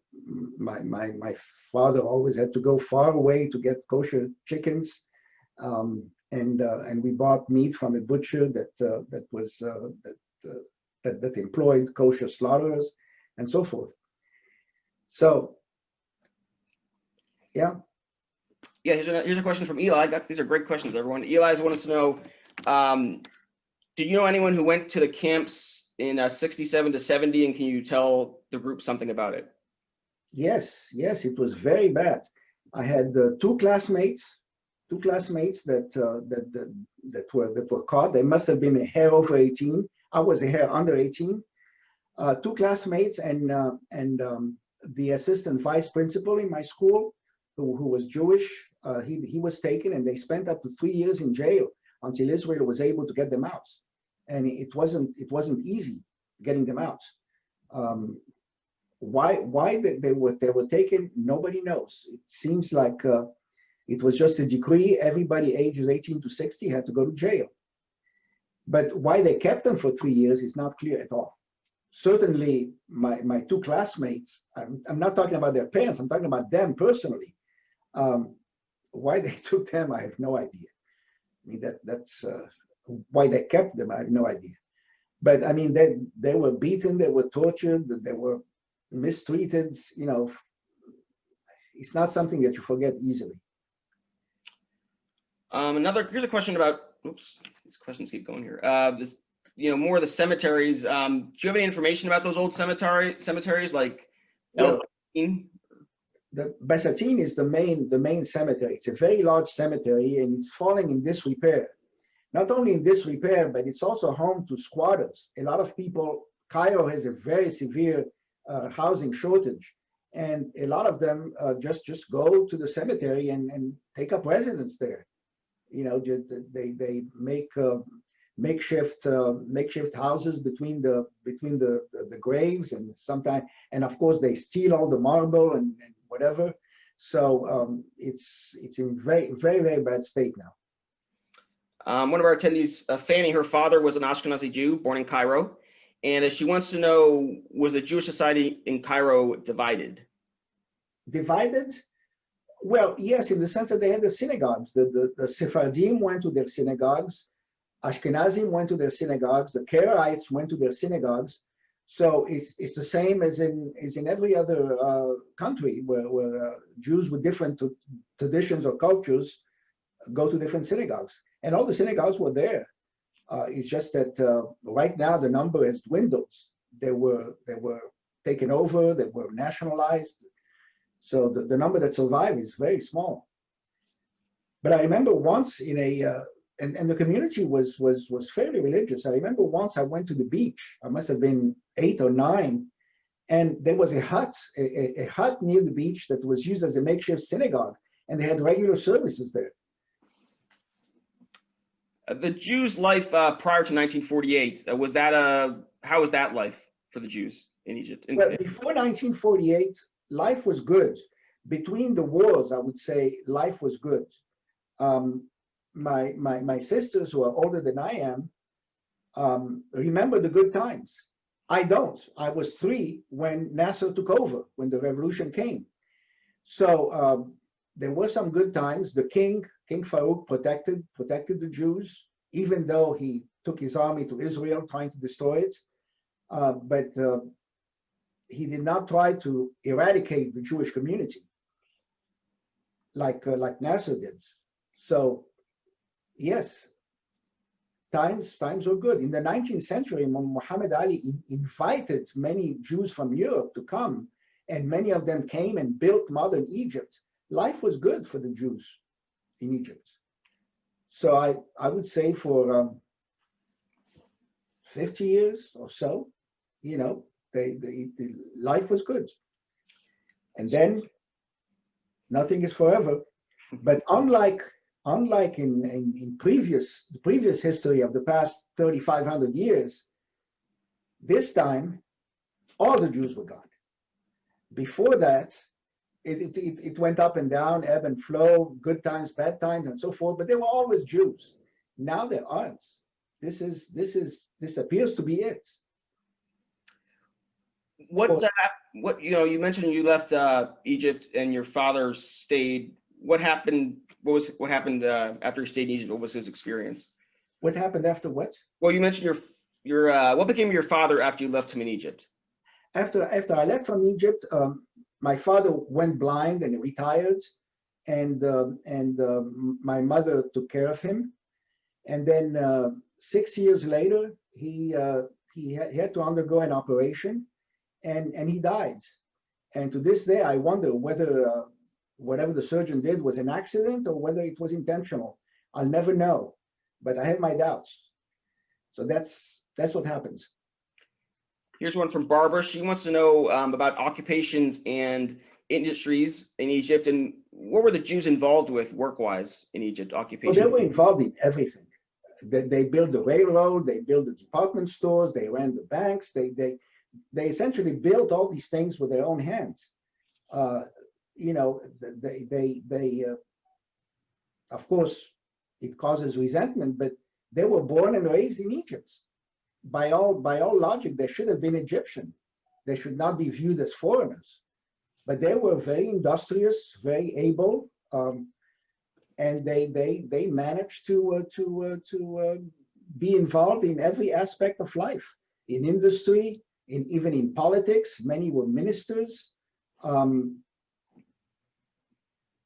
My father always had to go far away to get kosher chickens, and we bought meat from a butcher that employed kosher slaughterers, and so forth. So, yeah. Yeah, here's a question from Eli. These are great questions, everyone. Eli's wanted to know, do you know anyone who went to the camps in 67 to 70, and can you tell the group something about it? Yes, it was very bad. I had two classmates that were caught. They must have been a hair over 18. I was a hair under 18. Two classmates and the assistant vice principal in my school, who was Jewish, he was taken, and they spent up to 3 years in jail until Israel was able to get them out. And it wasn't easy getting them out. Why they were taken, nobody knows. It seems like it was just a decree. Everybody ages 18 to 60 had to go to jail. But why they kept them for 3 years is not clear at all. Certainly, my two classmates, I'm not talking about their parents, I'm talking about them personally. Why they took them, I have no idea. I mean, that's why they kept them, I have no idea. But I mean, they were beaten, they were tortured, they were mistreated. You know, it's not something that you forget easily. Here's a question about, oops, these questions keep going here. More of the cemeteries. Do you have any information about those old cemeteries like well, the Basatin is the main cemetery. It's a very large cemetery, and it's falling in disrepair. Not only in disrepair, but it's also home to squatters. A lot of people, Cairo has a very severe housing shortage, and a lot of them just go to the cemetery and take up residence there. You know, they make makeshift houses between the graves, and sometimes, and of course they steal all the marble and whatever. So it's in very bad state now. One of our attendees, Fanny, her father was an Ashkenazi Jew born in Cairo, and she wants to know, was the Jewish society in Cairo divided? Divided? Well, yes, in the sense that they had the synagogues. The Sephardim went to their synagogues, Ashkenazim went to their synagogues, the Karaites went to their synagogues. So it's the same as in every other country where Jews with different traditions or cultures go to different synagogues. And all the synagogues were there. It's just that right now the number has dwindled. They were taken over, they were nationalized. So the number that survived is very small. But I remember once in and the community was fairly religious. I remember once I went to the beach. I must have been 8 or 9, and there was a hut near the beach that was used as a makeshift synagogue, and they had regular services there. The Jews' life prior to 1948, how was that life for the Jews in Egypt? Well, before 1948, life was good. Between the wars, I would say life was good. My sisters, who are older than I am, remember the good times. I don't. I was 3 when Nasser took over, when the revolution came. So there were some good times. The King Farouk, protected the Jews, even though he took his army to Israel trying to destroy it. But he did not try to eradicate the Jewish community like Nasser did. So yes, times were good. In the 19th century, Muhammad Ali invited many Jews from Europe to come, and many of them came and built modern Egypt. Life was good for the Jews in Egypt. So I would say for 50 years or so, you know, life was good. And then nothing is forever. But unlike in the previous history of the past 3,500 years, this time all the Jews were gone. Before that, it went up and down, ebb and flow, good times, bad times, and so forth. But there were always Jews. Now there aren't. This appears to be it. What you mentioned you left Egypt and your father stayed. What happened? What happened after he stayed in Egypt? What was his experience? What happened after what? Well, you mentioned your what became of your father after you left him in Egypt? After I left from Egypt, my father went blind and retired, and my mother took care of him. And then 6 years later, he had to undergo an operation, and he died. And to this day, I wonder whether whatever the surgeon did was an accident or whether it was intentional. I'll never know, but I have my doubts. So that's what happens. Here's one from Barbara. She wants to know about occupations and industries in Egypt, and what were the Jews involved with work-wise in Egypt? Occupation. Well, they were involved in everything. They built the railroad, they built the department stores, they ran the banks, they essentially built all these things with their own hands. You know, of course, it causes resentment, but they were born and raised in Egypt. By all logic, they should have been Egyptian. They should not be viewed as foreigners. But they were very industrious, very able, and they managed to be involved in every aspect of life, in industry, even in politics. Many were ministers,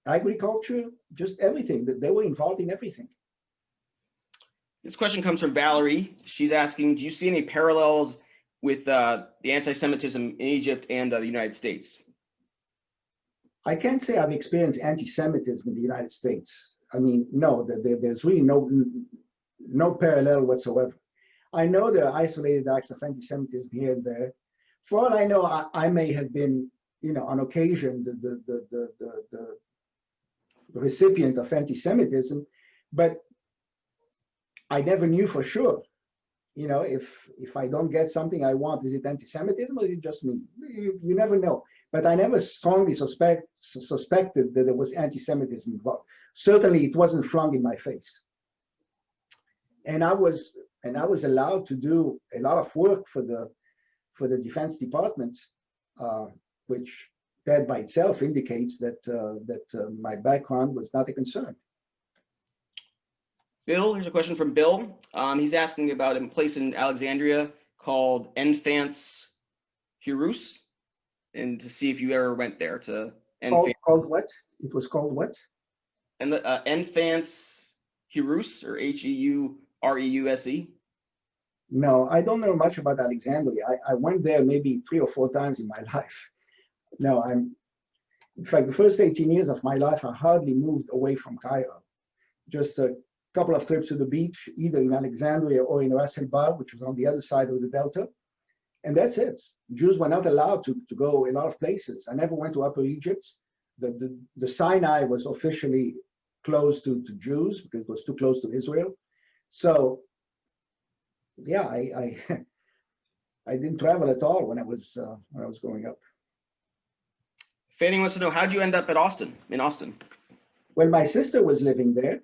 agriculture, just everything. They were involved in everything. This question comes from Valerie. She's asking, do you see any parallels with the anti-Semitism in Egypt and the United States? I can't say I've experienced anti-Semitism in the United States. I mean, no, there's really no parallel whatsoever. I know there are isolated acts of anti-Semitism here and there. For all I know, I may have been, you know, on occasion the recipient of anti-Semitism, but I never knew for sure. You know, if I don't get something I want, is it anti-Semitism or is it just me? You never know. But I never strongly suspected that there was anti-Semitism involved. Certainly, it wasn't flung in my face. And I was allowed to do a lot of work for the Defense Department, which that by itself indicates that my background was not a concern. Bill, here's a question from Bill. He's asking about a place in Alexandria called Enfants Hirous, and to see if you ever went there to called what? It was called what? And the Enfants Hirous, or H-E-U-R-E-U-S-E. No, I don't know much about Alexandria. I went there maybe 3 or 4 times in my life. No, in fact, the first 18 years of my life, I hardly moved away from Cairo. Just a couple of trips to the beach, either in Alexandria or in Ras El Bar, which was on the other side of the Delta. And that's it. Jews were not allowed to go a lot of places. I never went to Upper Egypt. The Sinai was officially closed to Jews because it was too close to Israel. So, yeah, I didn't travel at all when I was growing up. Fanny wants to know, how'd you end up in Austin? Well, my sister was living there,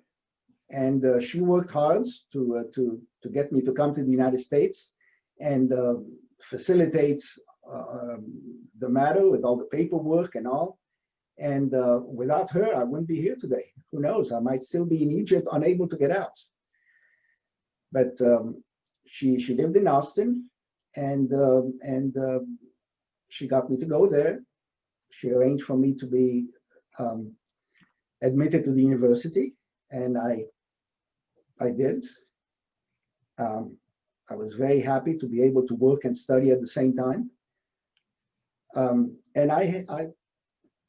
and she worked hard to get me to come to the United States and facilitate the matter with all the paperwork and all. And without her, I wouldn't be here today. Who knows? I might still be in Egypt, unable to get out. But she lived in Austin, and she got me to go there. She arranged for me to be admitted to the university, and I did. I was very happy to be able to work and study at the same time. And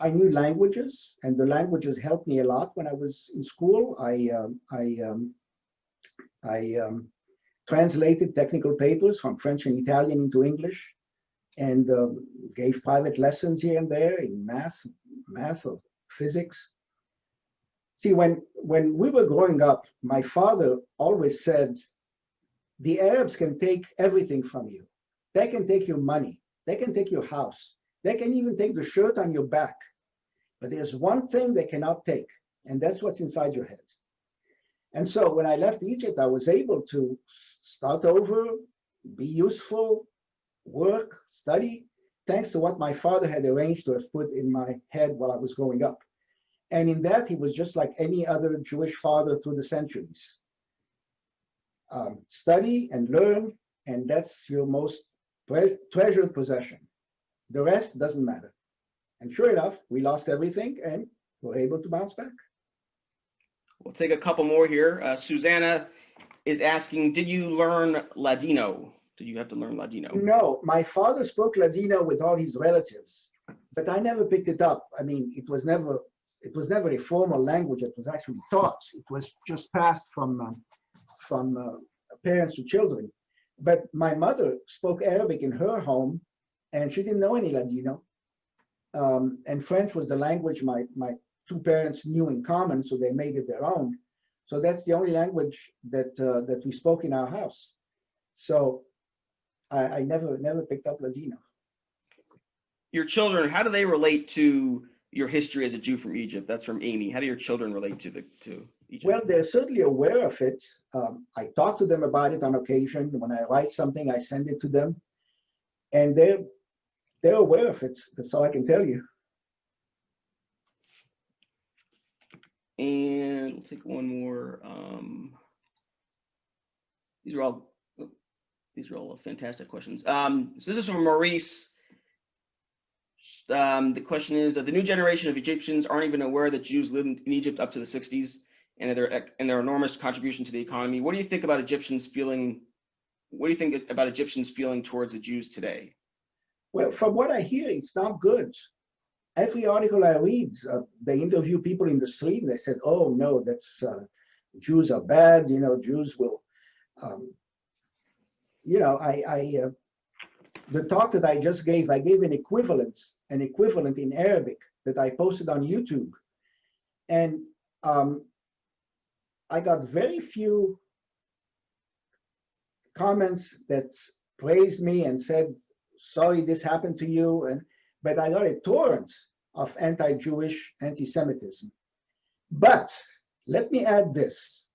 I knew languages, and the languages helped me a lot when I was in school. I translated technical papers from French and Italian into English, and gave private lessons here and there in math or physics. See, when we were growing up, my father always said, the Arabs can take everything from you. They can take your money. They can take your house. They can even take the shirt on your back. But there's one thing they cannot take, and that's what's inside your head. And so when I left Egypt, I was able to start over, be useful, work, study, thanks to what my father had arranged to have put in my head while I was growing up. And in that, he was just like any other Jewish father through the centuries. Study and learn, and that's your most treasured possession. The rest doesn't matter. And sure enough, we lost everything and were able to bounce back. We'll take a couple more here. Susanna is asking, did you learn Ladino? Did you have to learn Ladino? No, my father spoke Ladino with all his relatives, but I never picked it up. I mean, it was never a formal language that was actually taught. It was just passed from parents to children. But my mother spoke Arabic in her home, and she didn't know any Ladino. And French was the language my two parents knew in common, so they made it their own. So that's the only language that we spoke in our house. So I never picked up Ladino. Your children, how do they relate to your history as a Jew from Egypt? That's from Amy. How do your children relate to Egypt? Well, they're certainly aware of it. I talk to them about it on occasion. When I write something, I send it to them, and they're aware of it. That's all I can tell you. And we'll take one more. These are all fantastic questions. So this is from Maurice. The question is, the new generation of Egyptians aren't even aware that Jews lived in Egypt up to the 60s and their enormous contribution to the economy. What do you think about Egyptians feeling? What do you think about Egyptians feeling towards the Jews today? Well, from what I hear, it's not good. Every article I read, they interview people in the street, and they said, "Oh no, that's Jews are bad. You know, Jews will." The talk that I just gave, I gave an equivalent in Arabic that I posted on YouTube, and I got very few comments that praised me and said, "Sorry, this happened to you," but I got a torrent of anti-Jewish anti-Semitism. But let me add this.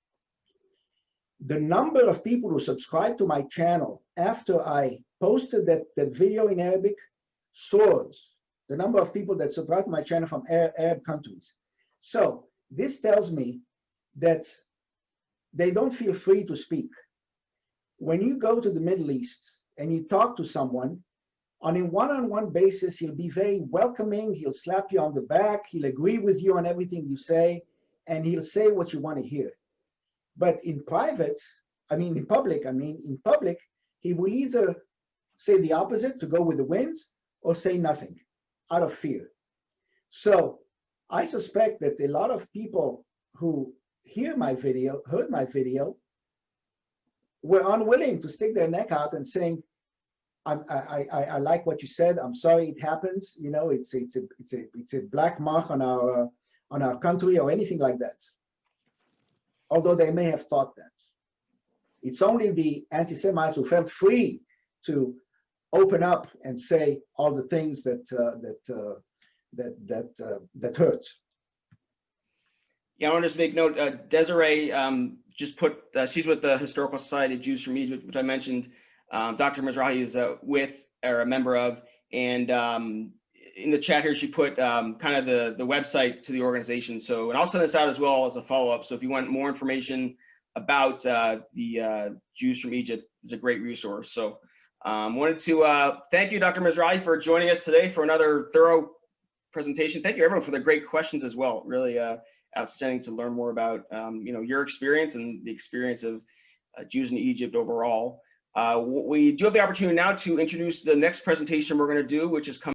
The number of people who subscribed to my channel after I posted that video in Arabic soared. The number of people that subscribed to my channel from Arab countries. So this tells me that they don't feel free to speak. When you go to the Middle East and you talk to someone, on a one-on-one basis, he'll be very welcoming, he'll slap you on the back, he'll agree with you on everything you say, and he'll say what you want to hear. But in public, he will either say the opposite, to go with the wind, or say nothing, out of fear. So I suspect that a lot of people who heard my video, were unwilling to stick their neck out and saying, I like what you said. I'm sorry it happens. You know, it's a black mark on our country or anything like that. Although they may have thought that. It's only the anti-Semites who felt free to open up and say all the things that hurt. Yeah, I want to just make note. Desiree just put. She's with the Historical Society of Jews from Egypt, which I mentioned. Dr. Mizrahi is a member of, and in the chat here, she put kind of the website to the organization. So, and I'll send this out as well as a follow-up. So if you want more information about the Jews from Egypt, it's a great resource. So Wanted to thank you, Dr. Mizrahi, for joining us today for another thorough presentation. Thank you, everyone, for the great questions as well. Really outstanding to learn more about your experience and the experience of Jews in Egypt overall. We do have the opportunity now to introduce the next presentation we're going to do, which is coming